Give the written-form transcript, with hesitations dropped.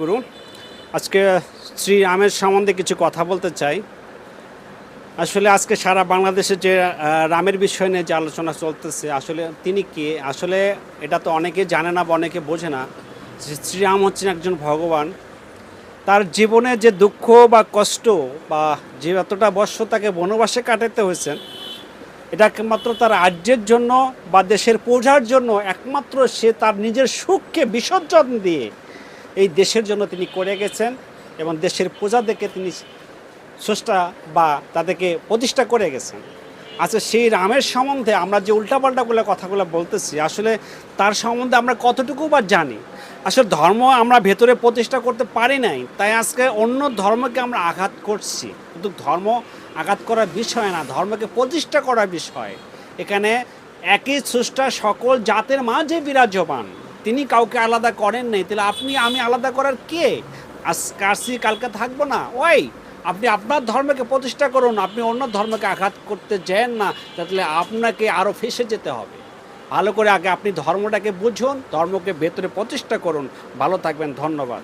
গুরু, আজকে শ্রীরামের সম্বন্ধে কিছু কথা বলতে চাই। আসলে আজকে সারা বাংলাদেশে যে রামের বিষয় নিয়ে যে আলোচনা চলতেছে, আসলে তিনি কে? আসলে এটা তো অনেকে জানে না বা অনেকে বোঝে না যে শ্রীরাম হচ্ছেন একজন ভগবান। তার জীবনে যে দুঃখ বা কষ্ট বা যে এতটা বর্ষ তাকে বনবাসে কাটাতে হয়েছে, এটা একমাত্র তার রাজ্যের জন্য বা দেশের প্রজার জন্য। একমাত্র সে তার নিজের সুখকে বিসর্জন দিয়ে এই দেশের জন্য তিনি করে গেছেন এবং দেশের প্রজাদেরকে তিনি স্রষ্টা বা তাদেরকে প্রতিষ্ঠা করে গেছেন। আচ্ছা, সেই রামের সম্বন্ধে আমরা যে উল্টাপাল্টাগুলো কথাগুলো বলতেছি, আসলে তার সম্বন্ধে আমরা কতটুকু বা জানি? আসলে ধর্ম আমরা ভেতরে প্রতিষ্ঠা করতে পারি নাই, তাই আজকে অন্য ধর্মকে আমরা আঘাত করছি। কিন্তু ধর্ম আঘাত করার বিষয় না, ধর্মকে প্রতিষ্ঠা করার বিষয়। এখানে একই স্রষ্টা সকল জাতের মাঝে বিরাজমান, তিনি কাউকে আলাদা করেন নাই। তাহলে আপনি আমি আলাদা করার কে? আজ কাশি কালকে থাকবো না ওই। আপনি আপনার ধর্মকে প্রতিষ্ঠা করুন, আপনি অন্য ধর্মকে আঘাত করতে যান না, তাহলে আপনাকে আরও ফেঁসে যেতে হবে। ভালো করে আগে আপনি ধর্মটাকে বুঝুন, ধর্মকে ভেতরে প্রতিষ্ঠা করুন। ভালো থাকবেন, ধন্যবাদ।